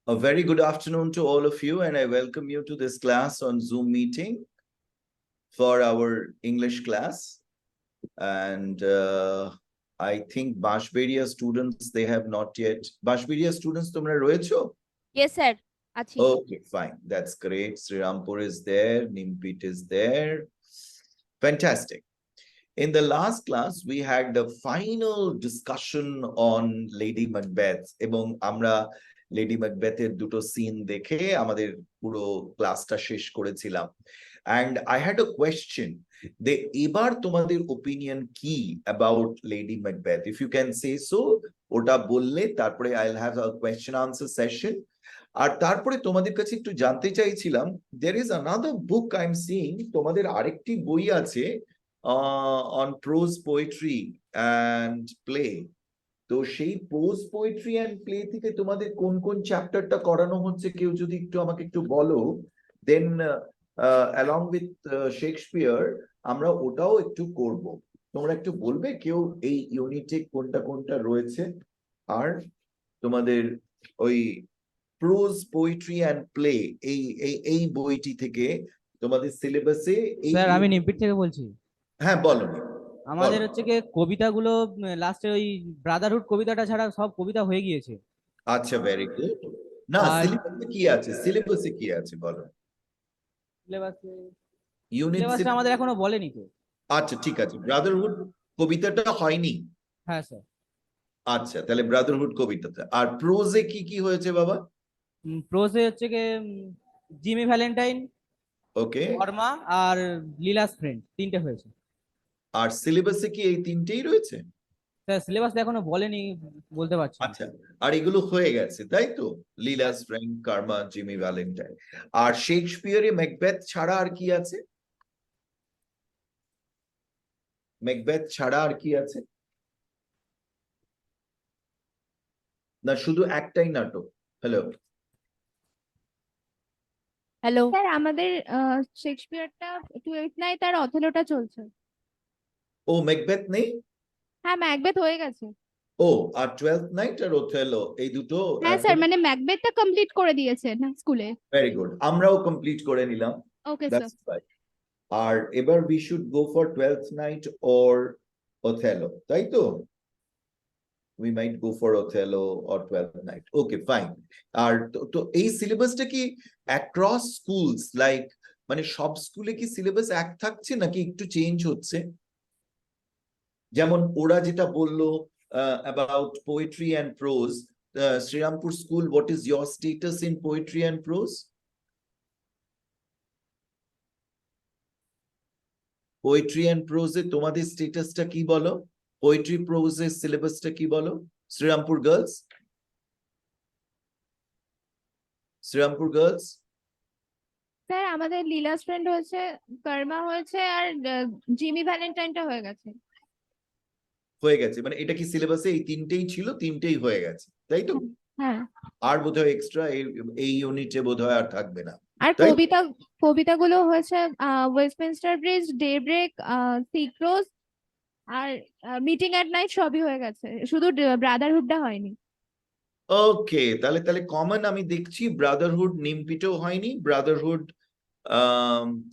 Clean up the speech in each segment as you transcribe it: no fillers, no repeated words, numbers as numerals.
A very good afternoon to all of you, and I welcome you to this class on Zoom meeting for our English class. And I think Bashberia students, they have not yet. Bashberia students, tumra royecho? Yes, sir. Achi. Okay, fine. That's great. Srirampur is there. Nimpit is there. Fantastic. In the last class, we had the final discussion on Lady Macbeth. Ebong amra Lady Macbeth এর দুটো scene দেখে আমাদের পুরো ক্লাসটা শেষ করেছিলাম। And I had a question. এবার তোমাদের opinion কি about Lady Macbeth? If you can say so, ওটা বললে তারপরে I'll have a question answer session. আর তারপরে তোমাদের কাছে একটু জানতে চাইছিলাম, there is another book I'm seeing, তোমাদের আরেকটি বই আছে on prose poetry and play. তো সেই prose poetry and play থেকে তোমাদের কোন কোন চ্যাপ্টারটা করানো হচ্ছে কেউ যদি একটু আমাকে একটু বলো, then along with Shakespeare আমরা ওটাও একটু করব। তোমরা একটু বলবে কেউ এই ইউনিটে কোনটা কোনটা রয়েছে? আর তোমাদের ওই prose poetry and play এই বইটি থেকে তোমাদের সিলেবাসে স্যার আমি নিমপিট থেকে বলছি। হ্যাঁ বলো। আমাদের হচ্ছে কি কবিতাগুলো লাস্টে ওই ব্রাদারহুড কবিতাটা ছাড়া সব কবিতা হয়ে গিয়েছে। আচ্ছা, ভেরি গুড। না, সিলেবাসে কি আছে? সিলেবাসে কি আছে বলো। সিলেবাসে আমাদের এখনো বলেনি তো। আচ্ছা ঠিক আছে, ব্রাদারহুড কবিতাটা হয়নি। হ্যাঁ স্যার। আচ্ছা, তাহলে ব্রাদারহুড কবিতাটা। আর প্রোজে কি কি হয়েছে বাবা? প্রোজে হচ্ছে কি জিমি ভ্যালেন্টাইন, ওকে, কর্মা আর লীলাস ফ্রেন্ড, তিনটে হয়েছে। আর সিলেবাসে কি এই তিনটেই রয়েছে? স্যার সিলেবাস এখনো বলেনি, বলতে পারছি। আচ্ছা, আর এগুলো হয়ে গেছে তাই তো? লীলাস ফ্রেন্ড, কর্মা, জিমি ভ্যালেন্টাইন। আর শেক্সপিয়ারে ম্যাকবেথ ছাড়া আর কি আছে? ম্যাকবেথ ছাড়া আর কি আছে? না শুধু একটাই নাটক? হ্যালো হ্যালো স্যার, আমাদের শেক্সপিয়ারটা 12th নাইট আর অথেলোটা চলছে। ও, ম্যাকবেথ নেই? হ্যাঁ, ম্যাকবেথ হয়ে গেছে। ও, আর 12th নাইট আর ওথেলো এই দুটো? হ্যাঁ স্যার, মানে ম্যাকবেথটা কমপ্লিট করে দিয়েছেন স্কুলে। ভেরি গুড, আমরাও কমপ্লিট করে নিলাম। Okay that's sir. রাইট। আর এবার we should go for 12th night or Othello, তাই তো? we might go for Othello or 12th night. Okay, fine. আর তো এই সিলেবাসটা কি across schools, like মানে সব স্কুলে কি সিলেবাস এক থাকছে নাকি একটু চেঞ্জ হচ্ছে? যেমন ওরা যেটা বললো about poetry and prose, Srirampur school, what is your status in poetry and prose? Poetry and prose এ তোমাদের স্ট্যাটাসটা কি বলো? পোয়েট্রি প্রোজের সিলেবাসটা কি বলো Srirampur girls? Srirampur girls sir আমাদের লীলাস ফ্রেন্ড হয়েছে, কর্মা হয়েছে, আর জিমি ভ্যালেন্টাইনটা হয়ে গেছে। হয়ে গেছে মানে এটা কি সিলেবাসে এই তিনটেই ছিল, তিনটেই হয়ে গেছে তাই তো? হ্যাঁ। আর বোধহয় এক্সট্রা এই ইউনিটে বোধহয় আর থাকবে না। আর কবিতাগুলো হয়েছে ওয়েস্টমিনস্টার ব্রিজ, ডে ব্রেক, সিক্রোজ আর মিটিং এট নাইট সবই হয়ে গেছে, শুধু ব্রাদারহুডটা হয়নি। ওকে, তাহলে কমন আমি দেখছি ব্রাদারহুড নিমপিটেও হয়নি, ব্রাদারহুড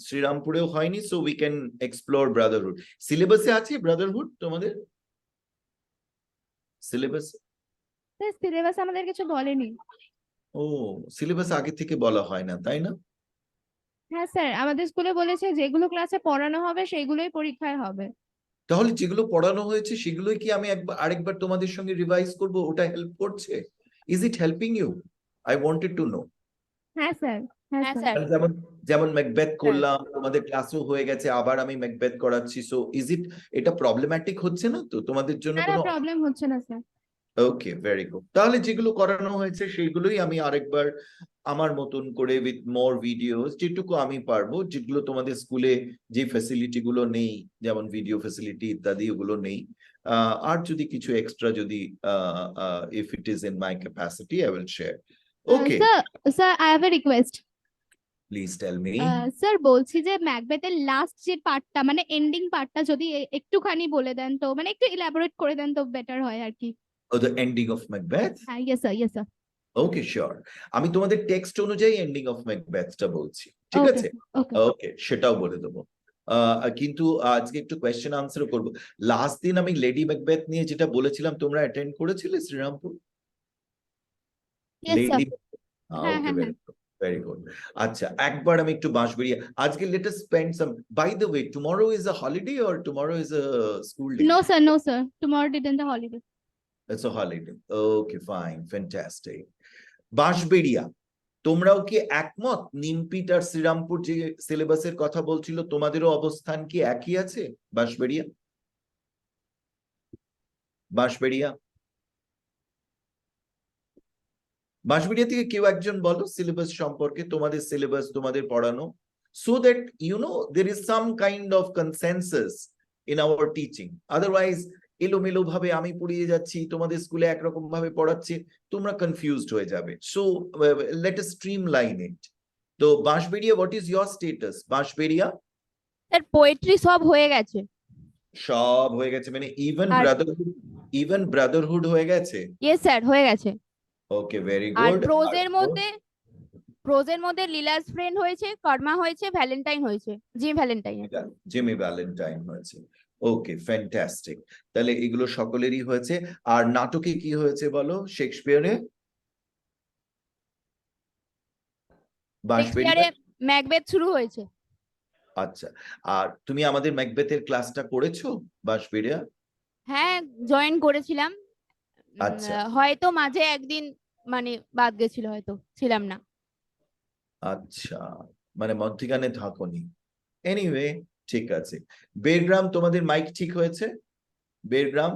শ্রীরামপুরেও হয়নি, so we can explore Brotherhood. সিলেবাসে আছে ব্রাদারহুড তোমাদের? সিলেবাস আমাদের কিছু বলেনি। ও, সিলেবাস আগে থেকে বলা হয় না তাই না? হ্যাঁ স্যার, আমাদের স্কুলে বলেছে যেগুলো ক্লাসে পড়ানো হবে সেগুলোই পরীক্ষায় হবে। তাহলে যেগুলো পড়ানো হয়েছে সেগুলোই কি আমি আরেকবার তোমাদের সঙ্গে রিভাইজ করব? ওটা হেল্প করছে? Is it helping you? I wanted to know. হ্যাঁ স্যার, হ্যাঁ স্যার। যেমন ম্যাকবেথ করলাম, তোমাদের ক্লাসও হয়ে গেছে, আবার আমি ম্যাকবেথ করাচ্ছি, সো ইজ ইট, এটা প্রবলেম্যাটিক হচ্ছে না তো তোমাদের জন্য? কোনো প্রবলেম হচ্ছে না স্যার। ওকে, ভেরি গুড। তাহলে যেগুলো করানো হয়েছে সেইগুলোই আমি আরেকবার আমার মতন করে উইথ মোর ভিডিওস, যেটুকু আমি পারবো, যেগুলো তোমাদের স্কুলে যে ফ্যাসিলিটি গুলো নেই, যেমন ভিডিও ফ্যাসিলিটি ইত্যাদি, ওগুলো নেই। আর যদি কিছু এক্সট্রা যদি if it is in my capacity I will share. Okay sir, I have a request. Please tell me. Sir বলছি যে ম্যাকবেথের লাস্ট যে পার্টটা মানে এন্ডিং পার্টটা যদি একটুখানি বলে দেন তো মানে একটু ইলাবোরেট করে দেন তো বেটার হয় আর কি। Oh, the ending of Macbeth? হ্যাঁ yes sir yes sir. Okay, sure. আমি তোমাদের টেক্সট অনুযায়ী এন্ডিং অফ ম্যাকবেথটা বলছি, ঠিক ওকে আছে? ওকে। ওকে, সেটাও বলে দেবো। কিন্তু আজকে একটু কোয়েশ্চেন আনসারও করবো। লাস্ট দিন আমি লেডি ম্যাকবেথ নিয়ে যেটা বলেছিলাম, তোমরা অ্যাটেন্ড করেছিলে শ্রীরামপুর? Yes sir. লেডি, হ্যাঁ ওকে, হ্যাঁ হ্যাঁ। Very good. আচ্ছা, একবার আমি একটু বাঁশবেড়িয়া, আজকে let us spend some, by the way tomorrow is a holiday or tomorrow is a school day? No sir tomorrow didn't the holiday. It's a holiday. Okay, fine, fantastic. Bansberia, তোমরাও কি একমত? নিমপিট আর শ্রীরামপুর যে সিলেবাসের কথা বলছিল, তোমাদেরও অবস্থান কি একই আছে? বাঁশবেড়িয়া, বাঁশবেড়িয়া, বাঁশবেড়িয়া থেকে কেউ একজন বলো সিলেবাস সম্পর্কে, তোমাদের সিলেবাস, তোমাদের পড়ানো, so that you know there is some kind of consensus in our teaching. Otherwise এলোমেলো ভাবে আমি পড়িয়ে যাচ্ছি, তোমাদের স্কুলে একরকম ভাবে পড়াচ্ছি, তোমরা কনফিউজড হয়ে যাবে। So let us streamline it. তো Bansberia, what is your status? Bansberia sir poetry সব হয়ে গেছে। সব হয়ে গেছে মানে ইভেন ব্রাদারহুড হয়ে গেছে? ইয়েস স্যার হয়ে গেছে। ওকে, ভেরি আর গুড। প্রোজের মধ্যে লীলাস ফ্রেন্ড হয়েছে, কর্মা হয়েছে, ভ্যালেন্টাইন হয়েছে, জিমি ভ্যালেন্টাইন। জিমি ভ্যালেন্টাইন হয়েছে। ওকে, ফ্যান্টাস্টিক। তাহলে এগুলো সকলেরই হয়েছে। আর নাটকে কি হয়েছে বলো? শেক্সপিয়ারে, বাঁশবেড়িয়া, ম্যাকবেথ শুরু হয়েছে। আচ্ছা। আর তুমি আমাদের ম্যাকবেথের ক্লাসটা করেছো বাঁশবেড়িয়া? হ্যাঁ জয়েন করেছিলাম। আচ্ছা হয়তো মাঝে একদিন মানে বাদ গেছিল, হয়তো ছিলাম না। আচ্ছা, মানে মধ্যিখানে থাকোনি। এনিওয়ে, ঠিক আছে। বেরগ্রাম, তোমাদের মাইক ঠিক হয়েছে? বেরগ্রাম,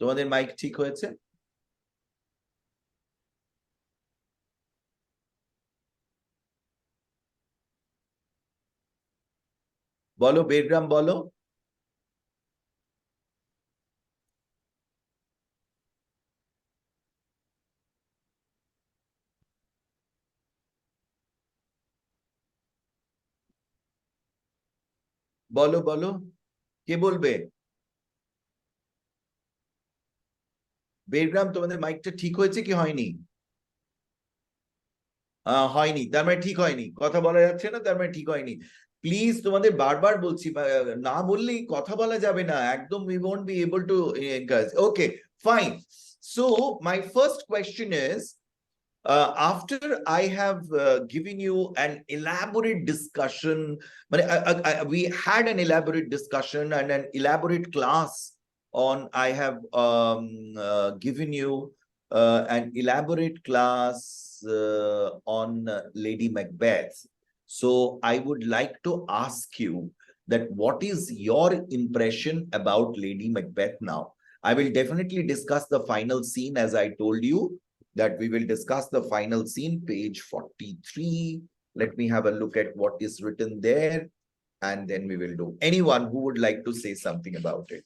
তোমাদের মাইক ঠিক হয়েছে? বলো বেরগ্রাম, বলো। বলো বলো, কে বলবে? বেরগ্রাম, তোমাদের মাইকটা ঠিক হয়েছে কি হয়নি? হয়নি, তার মানে ঠিক হয়নি। কথা বলা যাচ্ছে না, তার মানে ঠিক হয়নি। প্লিজ, তোমাদের বারবার বলছি, না বললেই কথা বলা যাবে না একদম। we won't be able to encourage. Okay, fine. So my first question is, after I have given you an elaborate discussion, we had an elaborate discussion and an elaborate class on, I have given you an elaborate class on Lady Macbeth. So I would like to ask you that what is your impression about Lady Macbeth now? I will definitely discuss the final scene, as I told you that we will discuss the final scene, page 43. Let me have a look at what is written there, and then we will do. Anyone who would like to say something about it?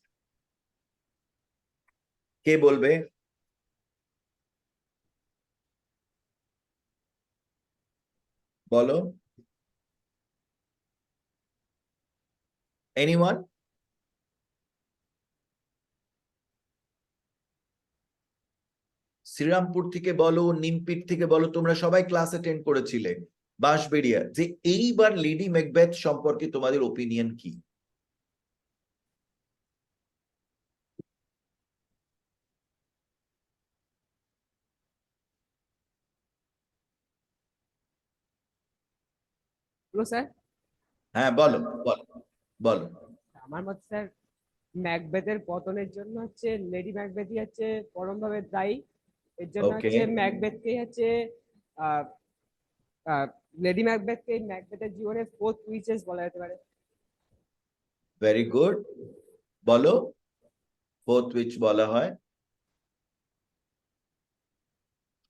Ke bolbe? Bolo? Anyone? Serampore থেকে বলো, নিমপিট থেকে বলো, তোমরা সবাই class attend করেছিলে। বাঁশবেড়িয়া, যে এইবার lady Macbeth সম্পর্কে তোমাদের ওপিনিয়ন কি? স্যার হ্যাঁ বলো বলো বলো। আমার মতে স্যার ম্যাকবেথের পতনের জন্য হচ্ছে লেডি ম্যাকবেথই হচ্ছে পরমভাবে দায়ী। এর জন্য Okay. হচ্ছে ম্যাকবেথকে হচ্ছে লেডি ম্যাকবেথকে ম্যাকবেথের জীবনের ফোর্থ উইচেস বলা যেতে পারে। ভেরি গুড, বলো। ফোর্থ উইচ বলা হয়।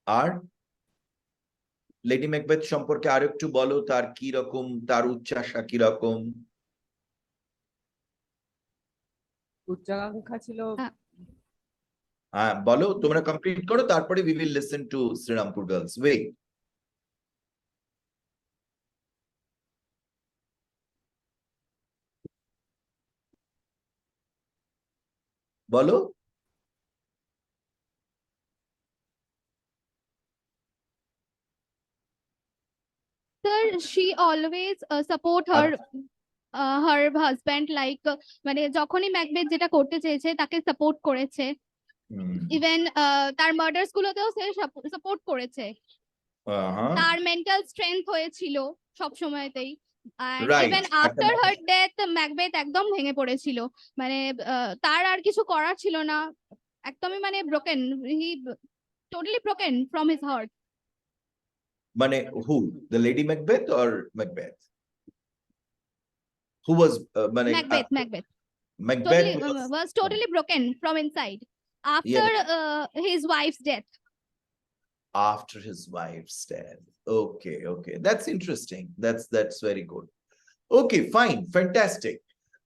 আর লেডি ম্যাকবেথ সম্পর্কে আর একটু বলো, তার কি রকম, তার উচ্চাশা কি রকম? উচ্চাকাঙ্ক্ষা ছিল। হ্যাঁ বলো, তোমরা কমপ্লিট করো, তারপরে we will listen to Srirampur girls. Wait, বলো। Sir, she always support her her husband like মানে যখনই ম্যাকবেথ যেটা করতে চেয়েছে তাকে সাপোর্ট করেছে, হুম, ইভেন তার মার্ডার্স গুলোতেও সে সাপোর্ট করেছে, তার মেন্টাল স্ট্রেংথ হয়েছিল সব সময়তেই। আর right, even after her death Macbeth একদম ভেঙে পড়েছিল, মানে তার আর কিছু করার ছিল না, একদমই মানে broken, he totally broken from his heart. মানে who, the lady Macbeth or Macbeth? Who was মানে Macbeth, Macbeth Macbeth totally was totally broken from inside after his wife's death. after his wife's death. Okay, okay, that's interesting. That's very good. Okay, fine, fantastic.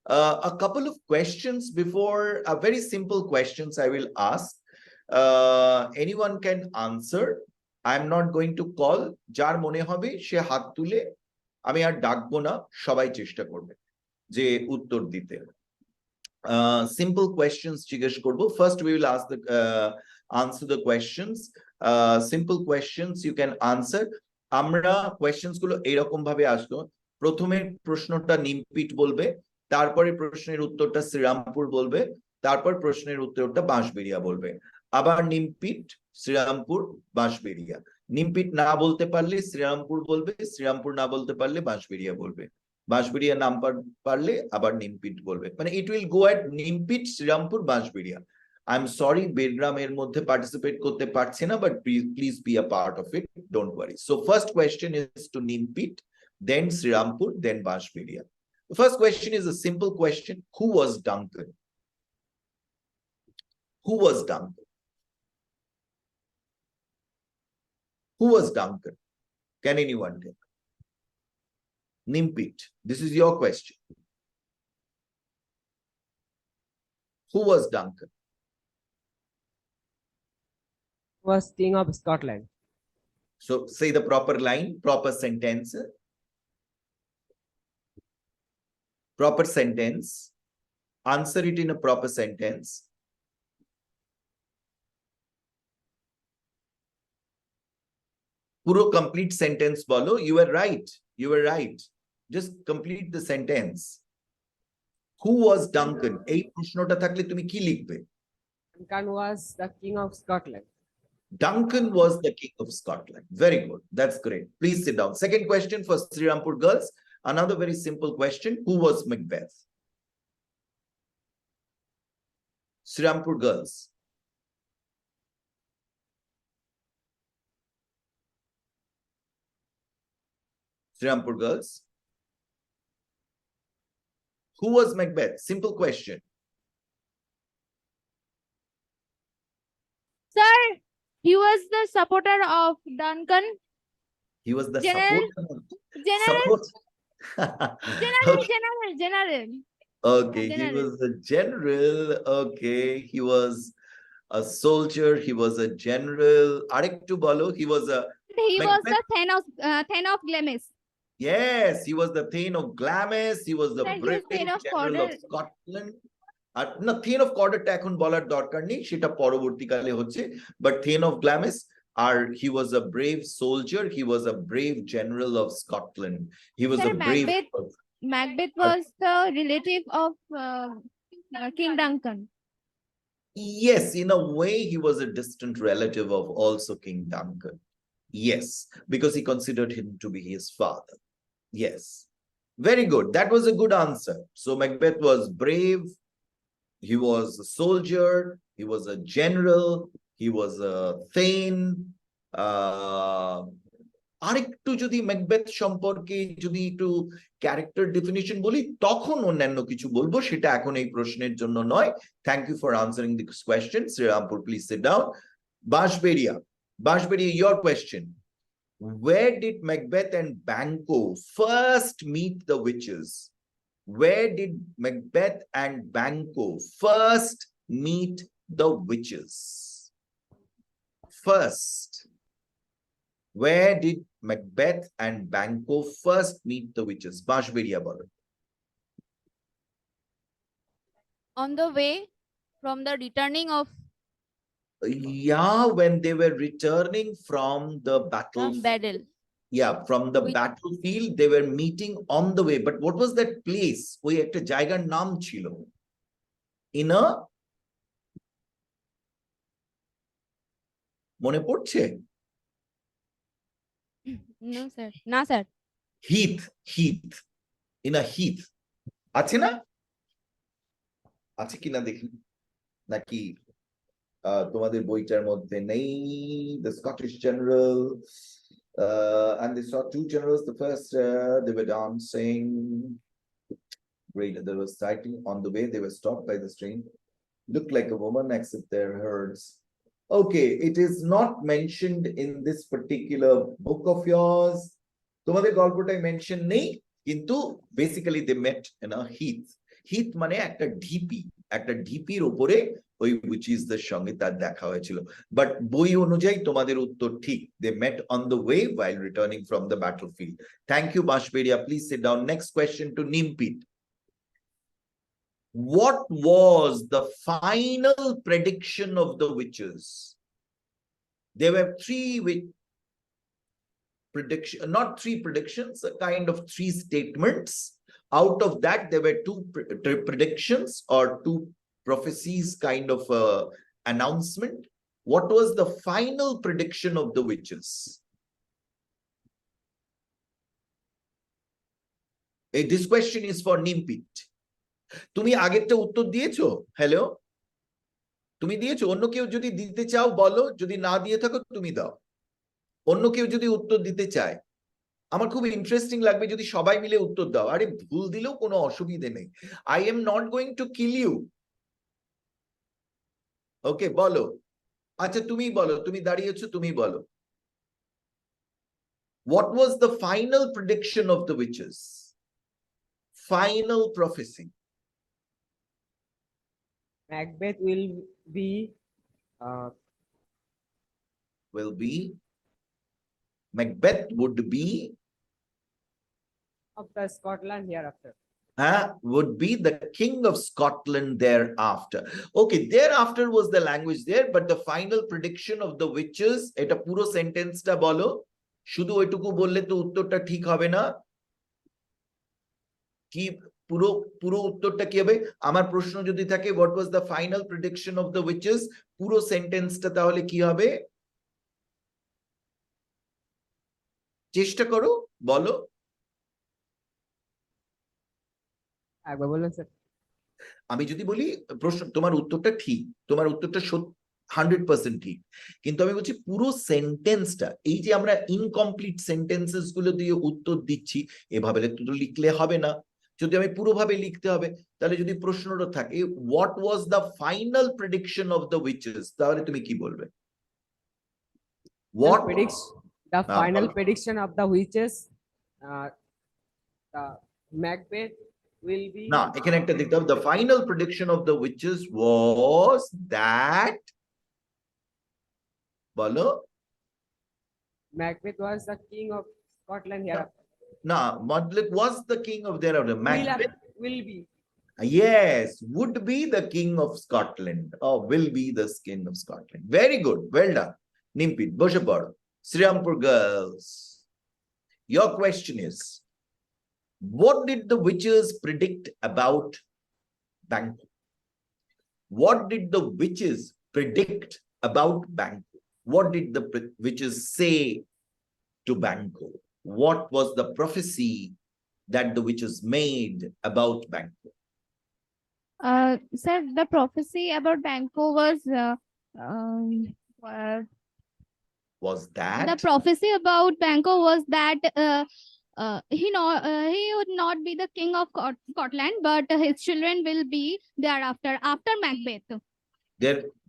A couple of questions before, very simple questions I will ask. Anyone can answer. I'm not going to call. যার মনে হবে সে হাত তুলে, আমি আর ডাকবো না, সবাই চেষ্টা করবে যে উত্তর দিতে। Simple questions জিজ্ঞেস করব। First we will answer the questions. Simple questions you can answer. আমরা questions গুলো এইরকম ভাবে আসলো, প্রথমে প্রশ্নটা নিমপিট বলবে, তারপরে প্রশ্নের উত্তরটা শ্রীরামপুর বলবে, তারপর প্রশ্নের উত্তরটা বাঁশবেড়িয়া বলবে, আবার নিমপিট, শ্রীরামপুর, বাঁশবেড়িয়া। নিমপিট না বলতে পারলে শ্রীরামপুর বলবে, শ্রীরামপুর না বলতে পারলে বাঁশবেড়িয়া বলবে, বাঁশবেড়িয়া নাম পারলে আবার নিমপিট বলবে। মানে it will go at Nimpith, Srirampur, Bansberia. I am sorry Bergram এর মধ্যে পার্টিসিপেট করতে পারছে না, but please be a part of it, don't worry. So first question is to Nimpith, then Srirampur, then Bashberia. The first question is a simple question. Who was Duncan? Who was Duncan? Who was Duncan? Can anyone tell? Nimpit, this is your question. Who was Duncan? Was king of Scotland. So say the proper line, proper sentence. Proper sentence. Answer it in a proper sentence. Puro complete sentence bolo. You were right. You were right. Just complete the sentence. Who was Duncan? এই প্রশ্নটা থাকলে তুমি কি লিখবে? Duncan was the king of Scotland. Duncan was the king of Scotland. Very good. That's great. Please sit down. Second question for Srirampur girls. Another very simple question. Who was Macbeth? Srirampur girls. Srirampur girls. Who was Macbeth? Simple question. Sir, he was the supporter of Duncan. He was the General. support. General. Okay, he was a general. Okay, he was a soldier. He was a general. Arektu bolo, he was a. He was Macbeth. the Thane of Glamis. Yes, he was the Thane of Glamis. He was the Sir, he was brave Thane of general of Cawdor. Scotland. আর না, Thane of Cawdorটা এখন বলার দরকার নেই, সেটা পরবর্তীকালে হচ্ছে, but Thane of Glamis, R he was a brave soldier, he was a brave general of Scotland. He was Sir, a brave. Macbeth was the relative of King Duncan. Yes, in a way, he was a distant relative of also King Duncan. Yes, because he considered him to be his father. Yes, very good. That was a good answer. So Macbeth was brave. He was a soldier. He was a general. He was a thane. আরেকটু যদি Macbeth সম্পর্কে যদি একটু character definition বলি, তখন অন্যান্য কিছু বলবো, সেটা এখন এই প্রশ্নের জন্য নয়। Thank you for answering this question. Srirampur, please sit down. Bansberia, your question. Where did Macbeth and Banquo first meet the witches? Where did Macbeth and Banquo first meet the witches? First. Where did Macbeth and Banquo first meet the witches? Bashberia bolo. On the way from the returning of Yeah, when they were returning from the battle. battle. Yeah, from the With- battlefield, they were meeting on the way. But what was that place? ওই একটা জায়গার নাম ছিল। In a মনে পড়ছে? No, sir. না, sir. Heath, Heath, in a heath. আছে না? আছে কিনা দেখি নাকি তোমাদের বইটার মধ্যে নেই? The Scottish general, and they saw two generals. The first, they were dancing. Great, there was sighting on the way. They were stopped by the stream. Looked like a woman, except their herds. Okay, it is not mentioned in this particular book of yours. তোমাদের গল্পটাই mention নেই, কিন্তু basically they met in a heath. Heath মানে একটা ঢিপি, একটা ঢিপির উপরে ওই উইচিসদের সঙ্গে তার দেখা হয়েছিল। বাট বই অনুযায়ী তোমাদের উত্তর ঠিক, they met on the way while returning from the battlefield. Thank you, Bashberia. Please sit down. Next question to Nimpit. What was the final prediction of the witches? There were not three predictions, a kind of three statements. Out of that, there were two predictions or two prophecies, kind of announcement. What was the final prediction of the witches? This question is for Nimpit. তুমি আগেরটা উত্তর দিয়েছো? Hello, তুমি দিয়েছো? অন্য কেউ যদি দিতে চাও বলো, যদি না দিয়ে থাকো তুমি দাও। অন্য কেউ যদি উত্তর দিতে চায়, আমার খুব ইন্টারেস্টিং লাগবে যদি সবাই মিলে উত্তর দাও। আরে ভুল দিলেও কোনো অসুবিধে নেই। I am not going to kill you. Okay, বলো। আচ্ছা তুমি বলো, তুমি দাঁড়িয়েছো, তুমি বলো। What was the final prediction of the witches? Final prophecy. Macbeth will be Macbeth would be of the Scotland hereafter. Would be the king of Scotland thereafter. Okay, thereafter was the language there, but the final prediction of the witches, এটা পুরো সেন্টেন্সটা বলো। শুধু ওইটুকু বললে তো উত্তরটা ঠিক হবে না। কি পুরো পুরো উত্তরটা কি হবে? আমার প্রশ্ন যদি থাকে what was the final prediction of the witches, পুরো সেন্টেন্সটা তাহলে কি হবে? চেষ্টা করো, বলো। একবার বলুন স্যার। আমি যদি বলি প্রশ্ন, তোমার উত্তরটা ঠিক, তোমার উত্তরটা 100% ঠিক, কিন্তু আমি বলছি পুরো সেন্টেন্সটা, এই যে আমরা ইনকমপ্লিট সেন্টেন্সেস গুলো দিয়ে উত্তর দিচ্ছি, এভাবে তো লিখলে হবে না। যদি আমি পুরোভাবে লিখতে হবে, তাহলে যদি প্রশ্নটা থাকে what was the final prediction of the witches, তাহলে তুমি কি বলবে? What predicts the final prediction of the witches? The Macbeth will be. না, এখানে একটা দেখতে হবে, the final prediction of the witches was that, বলো। Macbeth was the king of Scotland hereafter. না, Macbeth was the king of thereafter. Macbeth will be. Yes, would be the king of Scotland, or will be the king of Scotland. Very good, well done. Nimpit, বসে পড়ো। Srirampur girls, your question is, what did the witches predict about Bangkok? What did the witches predict about Bangkok? What did the witches say to Bangkok? What was the prophecy that the witches made about Bangkok? Sir, the prophecy about Bangkok was Was that the prophecy about Bangkok was that he would not be the king of Scotland, but his children will be thereafter after Macbeth.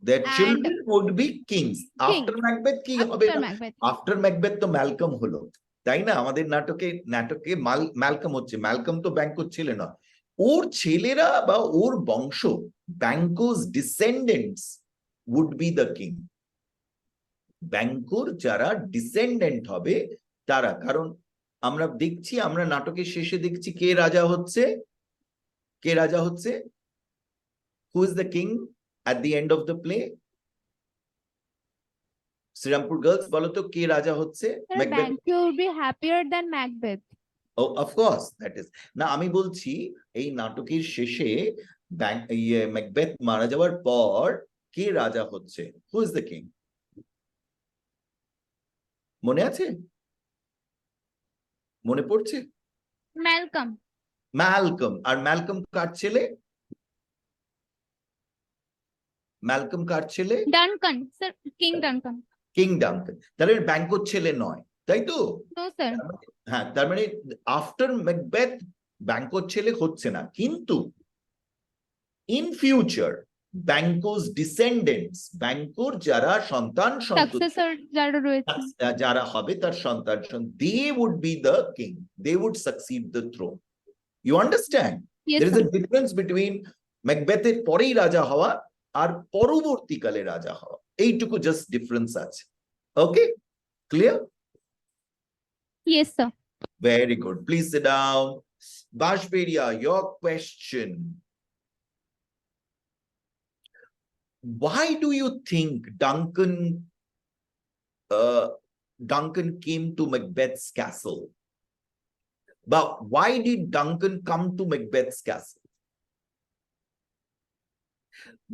their children would be kings after Macbeth? কি হবে After না? Macbeth. After Macbeth তো Malcolm হলো, তাই না? আমাদের নাটকে Malcolm হচ্ছে। ম্যালকম তো ব্যাংকো ছিল না, ওর ছেলেরা বা ওর বংশ, ব্যাংকোস descendants would be the king. ব্যাংকোর যারা ডিসেন্ডেন্ট হবে তারা, কারণ আমরা দেখছি, আমরা নাটকের শেষে দেখছি কে রাজা হচ্ছে, কে রাজা হচ্ছে, who is the king at the end of the play? Srirampur girls, বলো তো কে রাজা হচ্ছে? Macbeth. Banquo would be happier than Macbeth. Oh, of course, that is. না আমি বলছি এই নাটকের শেষে ম্যাকবেথ মারা যাওয়ার পর কে রাজা হচ্ছে? Who is the king? মনে আছে? মনে পড়ছে? Malcolm. ম্যালকম। আর ম্যালকম কার ছেলে? ম্যালকম কার ছেলে? Duncan, sir. King Duncan. King Duncan. তাহলে ব্যাংকোর ছেলে নয়, তাই তো? No, sir. হ্যাঁ, তার মানে আফটার ম্যাকবেথ ব্যাংকোর ছেলে হচ্ছে না, কিন্তু ইন ফিউচার ব্যাংকোস ডিসেন্ডেন্টস, ব্যাংকোর যারা সন্তান Successor যারা রয়েছে। যারা হবে তার সন্তান, they would be the king, they would succeed the throne. You understand? Yes, there is sir. a difference between ম্যাকবেথের পরেই রাজা হওয়া আর পরবর্তীকালে রাজা হওয়া, এইটুকু জাস্ট ডিফারেন্স আছে। ওকে, clear? Yes, sir. Very good. Please sit down. Bashberia, your question. Why do you think Duncan came to Macbeth's castle? But why did Duncan come to Macbeth's castle?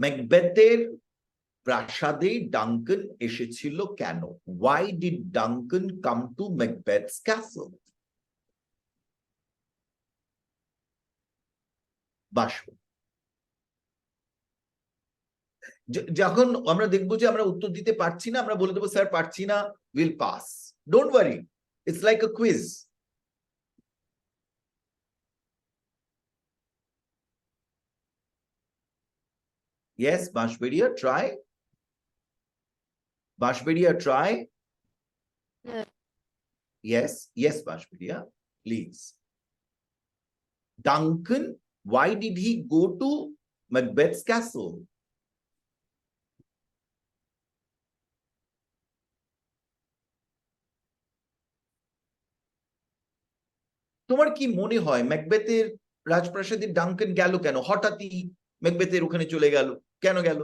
Macbethের প্রাসাদে ডাঙ্কন এসেছিল কেন? Why did Duncan come to Macbeth's castle? Basu, যখন আমরা দেখবো যে আমরা উত্তর দিতে পারছি না, আমরা বলে দেবো স্যার পারছি না, will pass, don't worry, it's like a quiz. Yes, Bashberia, try. Bashberia, try. Yes, yes, Bashberia, please. Duncan, why did he go to Macbeth's castle? তোমার কি মনে হয় ম্যাকবেথের রাজপ্রাসাদে ডাঙ্কান গেল কেন? হঠাৎই ম্যাকবেথের ওখানে চলে গেল, কেন গেল?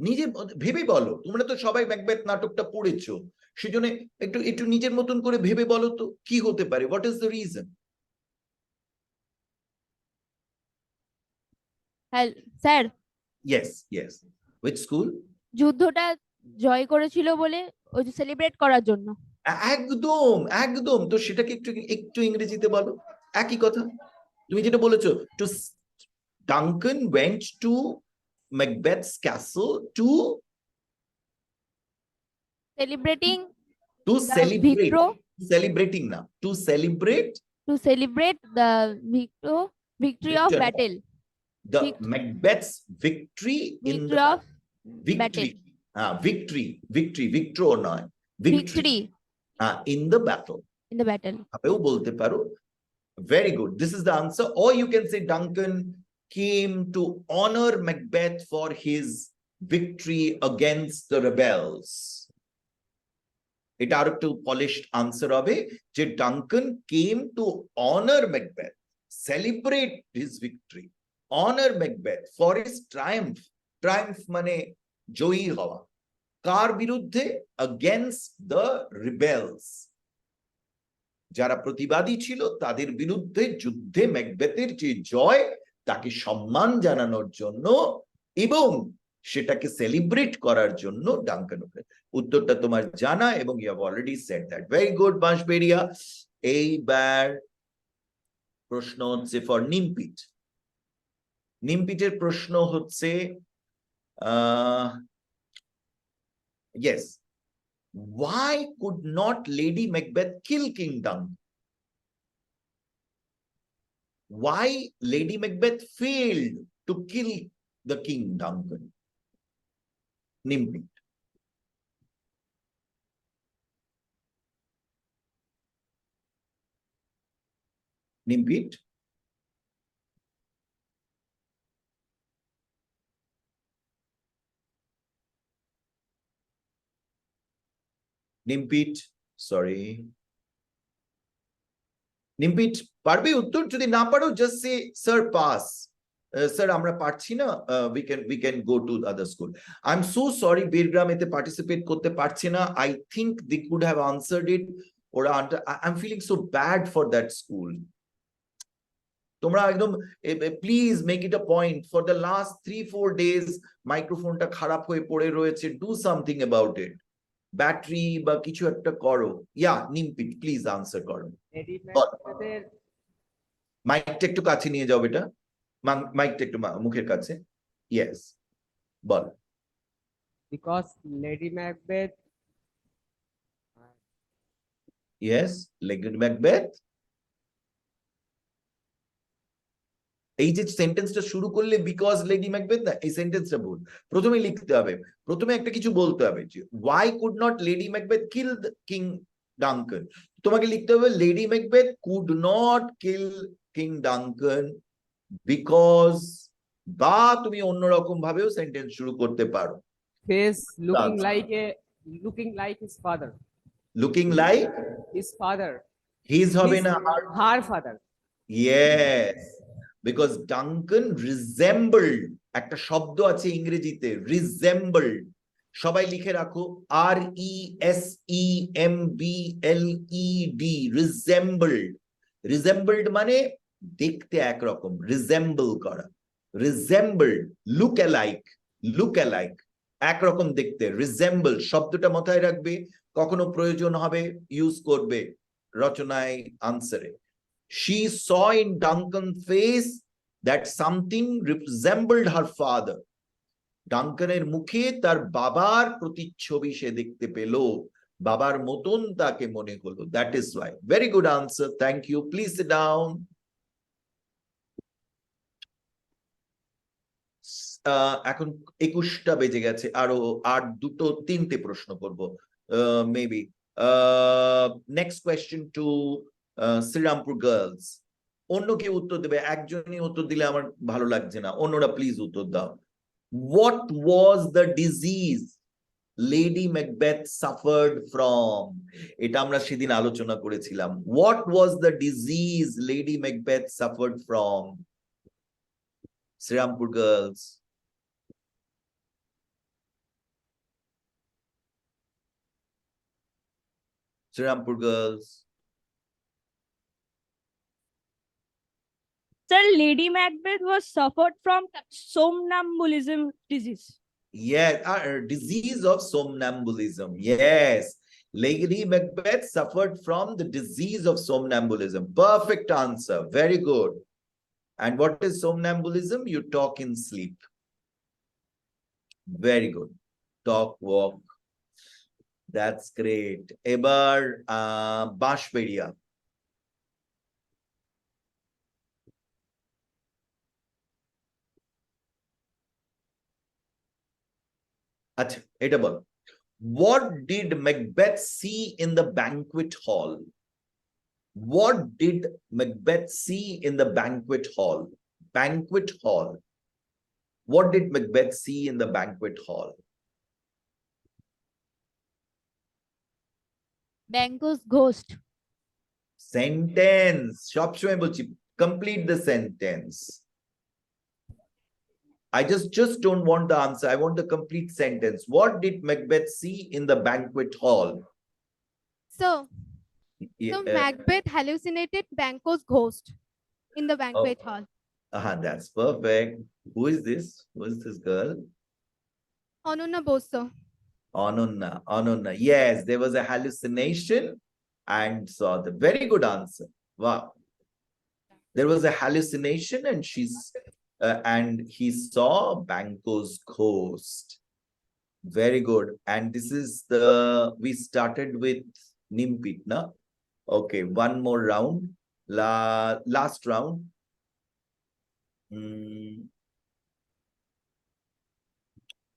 নিজে ভেবে বলো, তোমরা তো সবাই ম্যাকবেথ নাটকটা পড়েছো, সেজন্য একটু একটু নিজের মতন করে ভেবে বলো তো কি হতে পারে, what is the reason? Sir, yes yes, which school? যুদ্ধটা জয় করেছিল বলে ওই সেলিব্রেট করার জন্য। একদম একদম, তো সেটাকে একটু একটু ইংরেজিতে বলো, একই কথা। তুমি যেটা বলেছো, to Duncan went to Macbeth's castle to celebrating to the celebrate, celebrating now, to celebrate the victory of Victor. battle, the Vict- Macbeth's victory in victory the of victory, victory, victor নয়, victory in the battle, in the battle. আপনিও বলতে পারো। Very good, this is the answer. Or you can say Duncan came to honor Macbeth for his victory against the rebels. এটা আর একটু polished answer হবে যে Duncan came to honour Macbeth, celebrate his victory, honour Macbeth for his Triumf. Triumf মানে জয়ী হওয়া, কার বিরুদ্ধে? Against the রিবেলস, যারা প্রতিবাদী ছিল তাদের বিরুদ্ধে যুদ্ধে ম্যাকবেথের যে জয়, তাকে সম্মান জানানোর জন্য এবং সেটাকে সেলিব্রেট করার জন্য ডাঙ্কান। উত্তরটা তোমার জানা এবং you have already said that. Very good Bansberia. এইবার প্রশ্ন হচ্ছে ফর নিমপিট। নিমপিটের প্রশ্ন হচ্ছে yes, why could not Lady Macbeth kill King Duncan? Why Lady Macbeth failed to kill the King Duncan? Nimpit. Nimpit. Nimpit, sorry. নিমপিট পারবে উত্তর? যদি না পারো জাস্ট সে স্যার পাস, স্যার আমরা পারছি না, we can go to the other school. I'm so sorry Birgram এতে participate করতে পারছে না। I think they could have answered it, ওরা I'm feeling so bad for that school. তোমরা একদম please make it a point, for the last 3-4 days মাইক্রোফোনটা খারাপ হয়ে পড়ে রয়েছে, do something about it, battery বা কিছু একটা করো। ইয়া নিমপিট প্লিজ আনসার করো। লেডি ম্যাকবেথের মাইকটা একটু কাছে নিয়ে যাও বেটা, মাইকটা একটু মুখের কাছে। Yes ball. Because lady Macbeth yes lady Macbeth, এই যে সেন্টেন্সটা শুরু করলে বিকজ লেডি ম্যাকবেথ না, এই সেন্টেন্সটা ভুল। প্রথমে লিখতে হবে, প্রথমে একটা কিছু বলতে হবে যে why could not Lady Macbeth kill King Duncan. তোমাকে লিখতে হবে Lady Macbeth could not kill King Duncan because, বা তুমি অন্যরকম ভাবেও সেন্টেন্স শুরু করতে পারো। Face looking like his father, looking like his father, his হবে না, her father. Yes, because Duncan resembled, একটা শব্দ আছে ইংরেজিতে রিজেম্বলড, সবাই লিখে রাখো, RESEMBLED, রিজেম্বলড। রিজেম্বলড মানে দেখতে একরকম, রিজেম্বল করা, রিজেম্বলড, লুক অ্যালাইক, একরকম দেখতে, রিজেম্বল শব্দটা মাথায় রাখবে, কখনো প্রয়োজন হবে ইউজ করবে রচনায়, আনসারে। She saw in Duncan's face that something resembled her father. ডাঙ্কানের মুখে তার বাবার প্রতিচ্ছবি সে দেখতে পেল, বাবার মতন তাকে মনে হলো। That is why. Very good answer. Thank you. Please sit down. এখন 21টা বেজে গেছে, আরো আর 2-3টে প্রশ্ন করব maybe. Next question to Srirampur girls. অন্য কেউ উত্তর দেবে, একজনই উত্তর দিলে আমার ভালো লাগছে না, অন্যরা প্লিজ উত্তর দাও। What was the disease Lady Macbeth suffered from? এটা আমরা সেদিন আলোচনা করেছিলাম। What was the disease Lady Macbeth suffered from? Srirampur girls. Srirampur girls. Sir, Lady Macbeth was suffered from somnambulism disease. Yes, disease of somnambulism. Yes, Lady Macbeth suffered from the disease of somnambulism. Perfect answer. Very good. And what is somnambulism? You talk in sleep. Very good. Talk, walk. That's great. এবার বাঁশবেড়িয়া। আচ্ছা এটা বল। What did Macbeth see in the banquet hall? What did Macbeth see in the banquet hall? Banquet hall. What did Macbeth see in the banquet hall? Banquo's ghost. Sentence. সবসময় বলছি, complete the sentence. I just don't want the answer. I want the complete sentence. What did Macbeth see in the banquet hall? So Yeah, Macbeth hallucinated Banquo's ghost in the banquet hall. that's perfect. Who is this? Who is this girl? Ananya Bosso. Anonna. Yes, there was a hallucination and saw the very good answer. Wow. There was a hallucination and he saw Banquo's ghost. Very good. And this is we started with Nimpit, na? Okay, one more round. Last round. Who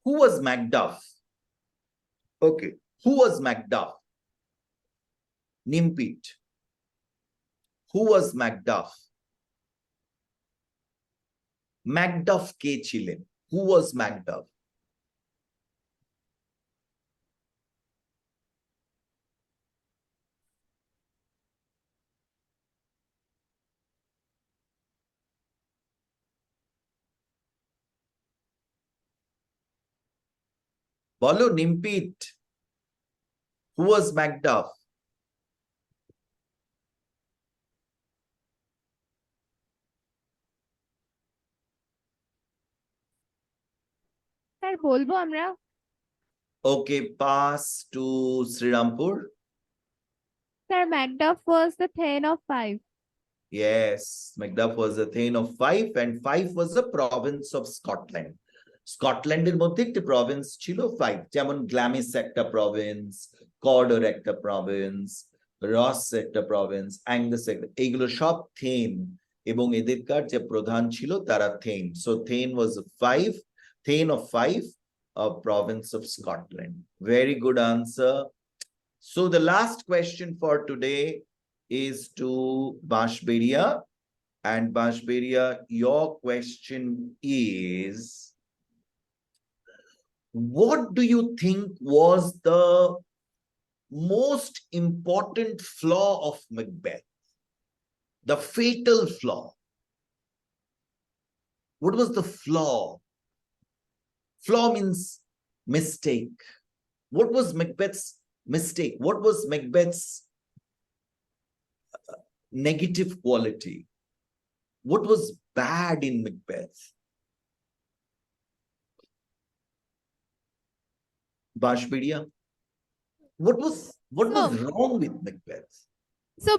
was Macduff? Okay, who was Macduff? Nimpit. Who was Macduff? Macduff কে ছিলেন? Who was Macduff? Bolo Nimpit. Who was Macduff? Sir বলবো আমরা? Okay, pass to Srirampur. Sir Macduff was the Thane of Five. Yes, Macduff was a Thane of Fife, and Fife was a province of Scotland. স্কটল্যান্ডের মধ্যে একটি Province ছিল five, যেমন গ্ল্যামিস একটা Province, কর্ডর একটা Province, রস একটা প্রভিন্স, অ্যাঙ্গাস একটা, এইগুলো সব থেন, এবং এদেরকার যে প্রধান ছিল তারা then. So then was five, then of five, a province of Scotland. Very good answer. So the last question for today is to Bashberia, and Bashberia, your question is, what do you think was the most important flaw of Macbeth? The fatal flaw. What was the flaw? Flaw means mistake. What was Macbeth's mistake? What was Macbeth's negative quality? What was bad in Macbeth? Bashberia, what was wrong with Macbeth? So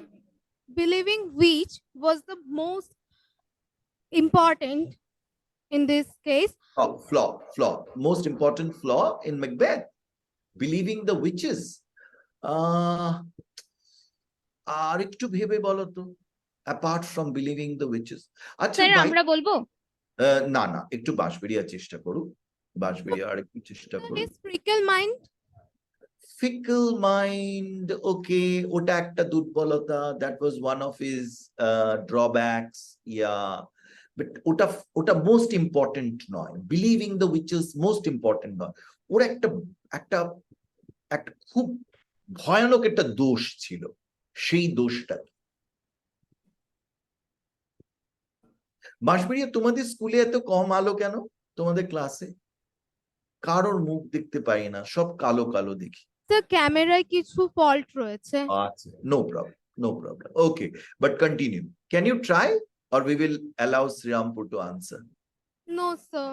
believing which was the most important in this case. Oh, flaw. Most important flaw in Macbeth. Believing the witches. আর একটু ভেবে বলো তো, apart from believing the witches. আচ্ছা sir ভাই, আমরা বলবো? না একটু বাঁশবেড়িয়া চেষ্টা করো, বাঁশবেড়িয়া আর একটু চেষ্টা করো। This fickle mind. Fickle mind, okay, ওটা একটা দুর্বলতা, that was one of his drawbacks, yeah, but ওটা most important নয়, believing the witches most important নয়, ওর একটা একটা একটা খুব ভয়ানক একটা দোষ ছিল, সেই দোষটা। বাঁশবেড়িয়া, তোমাদের স্কুলে এত কম আলো কেন? তোমাদের ক্লাসে কারোর মুখ দেখতে পাই না, সব কালো কালো দেখি। স্যার ক্যামেরায় কিছু ফল্ট রয়েছে। আচ্ছা, no problem. Okay, but continue. Can you try, or we will allow Srirampur to answer? No sir,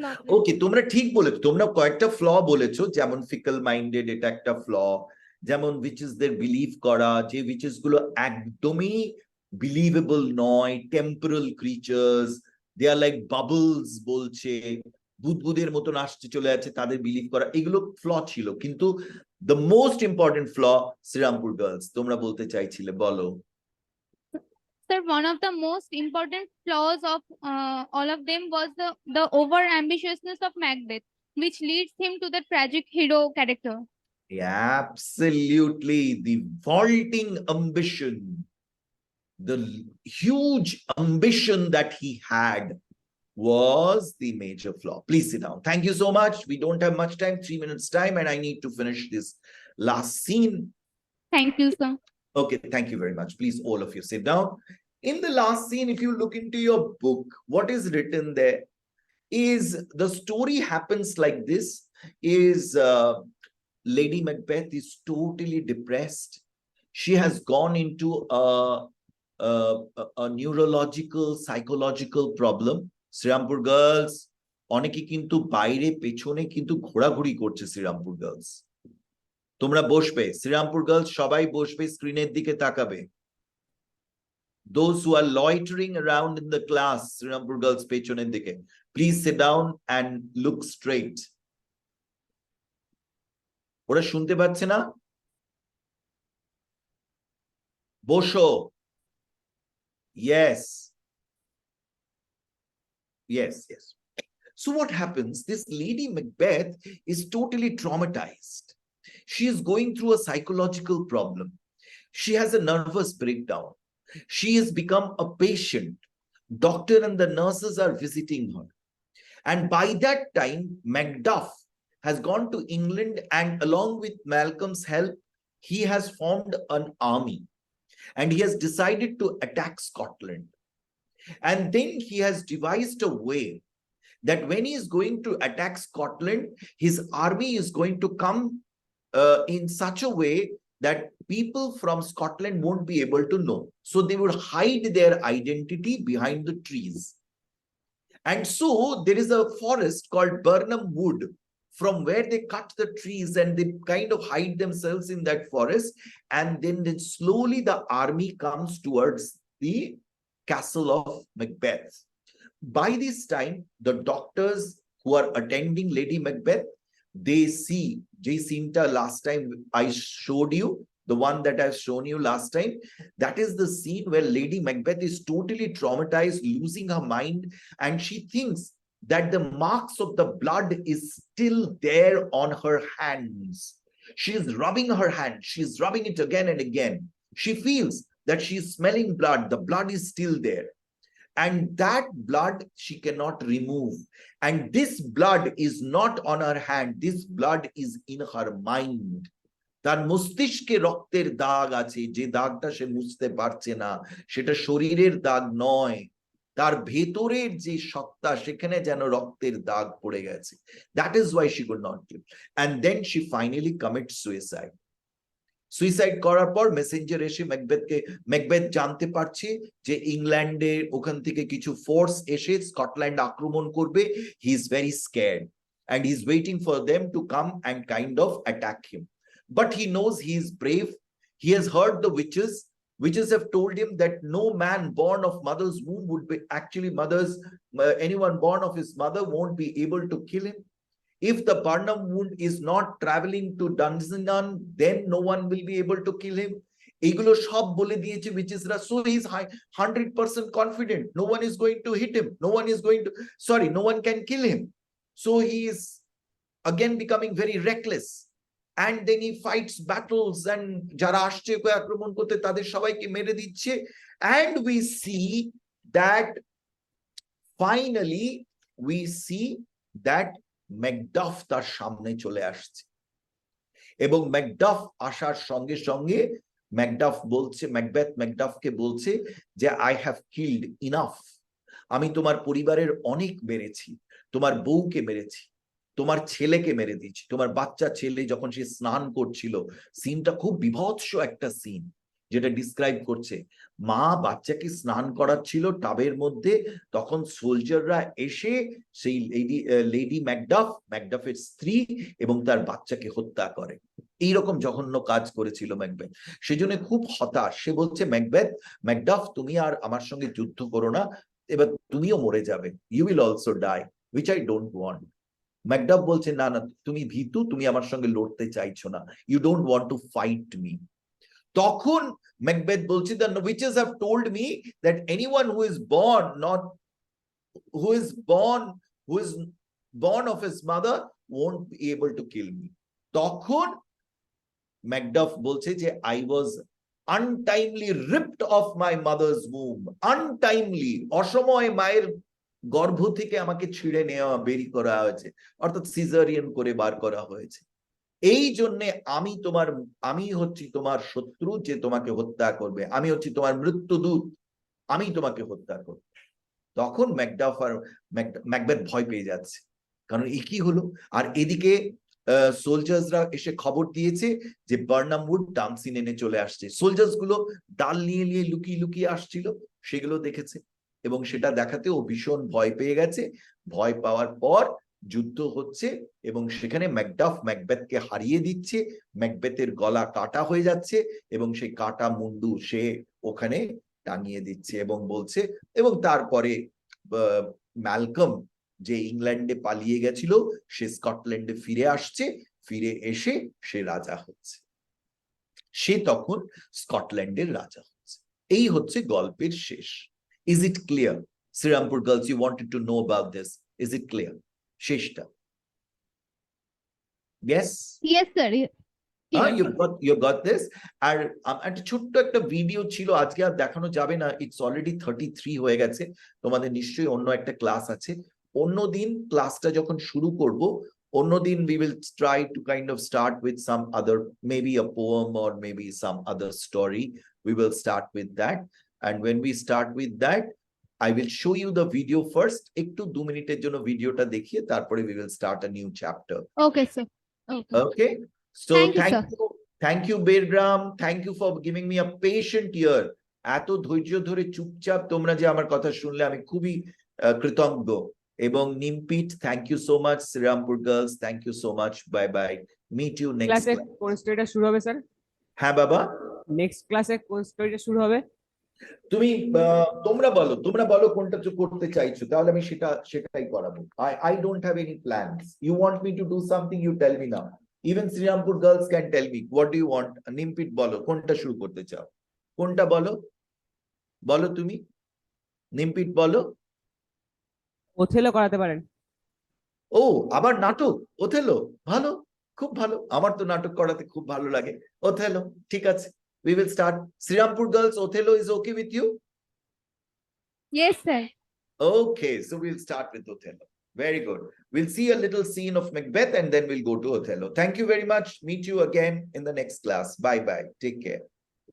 not Okay, তোমরা ঠিক বলেছো, তোমরা কয়েকটা ফ্ল বলেছো, যেমন ফিকল মাইন্ডেড, এটা একটা ফ্ল, যেমন উইচেসদের বিলিভ করা, যে উইচেস গুলো একদমই বিলিভেবল নয়, টেম্পোরাল ক্রিচার্স, দে আর লাইক বাবলস বলছে, বুদবুদের মতন আসছে চলে যাচ্ছে, তাদের বিলিভ করা, এগুলো ফ্ল ছিল। কিন্তু the most important flaw, Srirampur girls, তোমরা বলতে চাইছিলে, বলো। Sir, one of the most important flaws of all of them was the over ambitiousness of Macbeth, which leads him to the tragic hero character. Absolutely, the vaulting ambition, the huge ambition that he had was the major flaw. Please sit down. Thank you so much. We don't have much time, 3 minutes time, and I need to finish this last scene. Thank you, sir. Okay, thank you very much. Please, all of you sit down. In the last scene, if you look into your book, what is written there is the story happens like this, is Lady Macbeth is totally depressed. She has gone into a neurological, psychological problem. Srirampur girls, অনেকে কিন্তু বাইরে পেছনে কিন্তু ঘোরাঘুরি করছে, Serampore girls. তোমরা বসবে, Serampore girls সবাই বসবে, স্ক্রিনের দিকে তাকাবে। Those who are loitering around in the class, Srirampur girls পেছনের দিকে, please sit down and look straight. ওরা শুনতে পাচ্ছে না? বসো। Yes. So what happens? This Lady Macbeth is totally traumatized. She is going through a psychological problem. She has a nervous breakdown. She has become a patient. Doctor and the nurses are visiting her. And by that time, Macduff has gone to England, and along with Malcolm's help, he has formed an army. And he has decided to attack Scotland. And then he has devised a way that when he is going to attack Scotland, his army is going to come in such a way that people from Scotland won't be able to know. So they would hide their identity behind the trees. And so there is a forest called Burnham Wood, from where they cut the trees and they kind of hide themselves in that forest. And then slowly the army comes towards the castle of Macbeth. By this time, the doctors who are attending Lady Macbeth, they see Jay Sinta last time I showed you, the one that I've shown you last time. That is the scene where Lady Macbeth is totally traumatized, losing her mind, and she thinks that the marks of the blood is still there on her hands. She is rubbing her hand. She is rubbing it again and again. She feels that she is smelling blood. The blood is still there. And that blood she cannot remove. And this blood is not on her hand. This blood is in her mind. তার মস্তিষ্কে রক্তের দাগ আছে, যে দাগটা সে মুছতে পারছে না, সেটা শরীরের দাগ নয়, তার ভেতরের যে সত্তা, সেখানে যেন রক্তের দাগ পড়ে গেছে. That is why she could not kill. And then she finally commits suicide. Suicide করার পর মেসেঞ্জার এসে ম্যাকবেথ জানতে পারছে যে ইংল্যান্ডের ওখান থেকে কিছু ফোর্স এসে স্কটল্যান্ড আক্রমণ করবে. He is very scared and he's waiting for them to come and kind of attack him. But he knows he is brave. He has heard the witches. Witches have told him that no man born of mother's womb would be actually anyone born of his mother won't be able to kill him. If the Burnham wound is not traveling to Duncan, then no one will be able to kill him. Egulo shob bole diyeche witchesra, so he is 100% confident. No one is going to hit him. No one can kill him. So he is again becoming very reckless. And then he fights battles and jara ashche oke akromon korte tader shobaike mere dicche. And we see that finally Macduff তার সামনে চলে আসছে, এবং Macduff আসার সঙ্গে সঙ্গে ম্যাকডাফকে বলছে যে আই হ্যাভ কিল্ড ইনাফ, আমি তোমার পরিবারের অনেক মেরেছি, তোমার বউকে মেরেছি, তোমার ছেলেকে মেরে দিয়েছি, তোমার বাচ্চা ছেলে যখন সে স্নান করছিল, সিনটা খুব বিভৎস একটা সিন, যেটা ডিসক্রাইব করছে মা বাচ্চাকে স্নান করাচ্ছিল টাবের মধ্যে, তখন সোলজাররা এসে সেই লেডি ম্যাকডাফের স্ত্রী এবং তার বাচ্চাকে হত্যা করে। এইরকম জঘন্য কাজ করেছিল ম্যাকবেথ। সেজন্য খুব হতাশ। সে বলছে ম্যাকডাফ তুমি আর আমার সঙ্গে যুদ্ধ করো না, এবার তুমিও মরে যাবে, you will also die, which I don't want. Macduff বলছে না না, তুমি ভীতু, তুমি আমার সঙ্গে লড়তে চাইছো না, you don't want to fight me. তখন ম্যাকবেথ বলছে, the witches have told me that anyone who is born of his mother won't be able to kill me. তখন ম্যাকডাফ বলছে যে I was untimely ripped off my mother's womb. Untimely, অসময়ে মায়ের গর্ভ থেকে আমাকে ছিঁড়ে নেওয়া, বেরি করা হয়েছে, অর্থাৎ সিজারিয়ান করে বার করা হয়েছে। এই জন্যে আমি হচ্ছি তোমার শত্রু যে তোমাকে হত্যা করবে, আমি হচ্ছি তোমার মৃত্যুদূত, আমি তোমাকে হত্যা করব। তখন ম্যাকবেথ ভয় পেয়ে যাচ্ছে, কারণ এ কি হলো। আর এদিকে সোলজার্সরা এসে খবর দিয়েছে যে বার্নাম উড ডান্সিন এনে চলে আসছে। সোলজার্স গুলো ডাল নিয়ে নিয়ে লুকিয়ে লুকিয়ে আসছিল, সেগুলো দেখেছে এবং সেটা দেখাতে ও ভীষণ ভয় পেয়ে গেছে। ভয় পাওয়ার পর যুদ্ধ হচ্ছে এবং সেখানে ম্যাকবেথকে হারিয়ে দিচ্ছে। ম্যাকবেথের গলা কাটা হয়ে যাচ্ছে এবং সেই কাটা মুন্ডু সে ওখানে টাঙিয়ে দিচ্ছে এবং বলছে, এবং তারপরে ম্যালকম যে ইংল্যান্ডে পালিয়ে গেছিল সে স্কটল্যান্ডে ফিরে আসছে, ফিরে এসে সে রাজা হচ্ছে, সে তখন স্কটল্যান্ডের রাজা হচ্ছে। এই হচ্ছে গল্পের শেষ। Is it clear? Srirampur girls, you wanted to know about this, is it clear? শেষটা yes sir, you got this. আর একটা ছোট্ট একটা ভিডিও ছিল, আজকে আর দেখানো যাবে না, ইটস অলরেডি 33 হয়ে গেছে। তোমাদের নিশ্চয়ই অন্য একটা ক্লাস আছে, অন্যদিন ক্লাসটা যখন শুরু করব, অন্যদিন we will try to kind of start with some other, maybe a poem or maybe some other story. We will start with that, and when we start with that I will show you the video first. একটু 2 মিনিটের জন্য ভিডিওটা দেখিয়ে তারপরে we will start a new chapter. Okay, sir. Okay. Okay. So Thank you, sir. thank you, Birgram. Thank you for giving me a patient ear. এত ধৈর্য ধরে চুপচাপ তোমরা যে আমার কথা শুনলে আমি খুবই কৃতজ্ঞ। এবং নিমপিট, thank you so much. Serampore girls, thank you so much. Bye bye. Meet you next ক্লাসে class. কোন স্টোরিটা শুরু হবে স্যার? হ্যাঁ বাবা, নেক্সট ক্লাসে কোন স্টোরিটা শুরু হবে? তুমি তোমরা বলো কোনটা করতে চাইছো, তাহলে আমি সেটাই করাবো। I don't have any plans. You want me to do something, you tell me now. Even Srirampur girls can tell me what do you want. নিমপিট বলো কোনটা শুরু করতে চাও, কোনটা বলো তুমি, নিমপিট বলো। ওথেলো করাতে পারেন। ও আবার নাটক, ওথেলো, ভালো, খুব ভালো। আমার তো নাটক করাতে খুব ভালো লাগে। ওথেলো, ঠিক আছে, we will start. Srirampur girls, Othello is okay with you? Yes, sir. Okay, so we'll start with Othello. Very good. We'll see a little scene of Macbeth and then we'll go to Othello. Thank you very much. Meet you again in the next class. Bye bye. Take care.